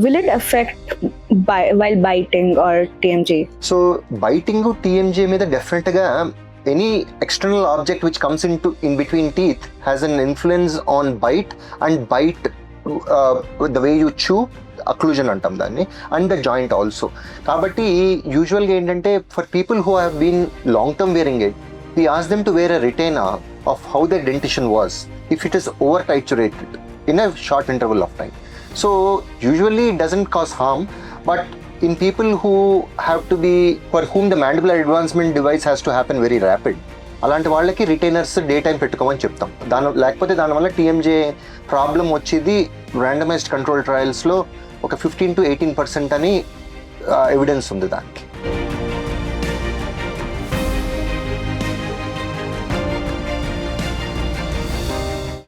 will it affect while biting or TMJ? So biting TMJ మీద డెఫినెట్గా any external object which comes in between teeth has an influence on bite, and bite the way you chew, occlusion అంటాం దాన్ని, and the joint also. కాబట్టి యూజువల్గా ఏంటంటే for people who have been long term wearing it, we ask them to wear a retainer of how their dentition was if it is over titurated in a short interval of time. So usually it doesn't cause harm, but in people who have to be, for whom the mandibular advancement device has to happen very rapid, అలాంటి వాళ్ళకి retainers day time పెట్టుకోమని చెప్తాం. లేకపోతే దానివల్ల TMJ problem వచ్చేది randomised control ట్రయల్స్లో ఒక 15 to 18% అని evidence ఉంది దానికి.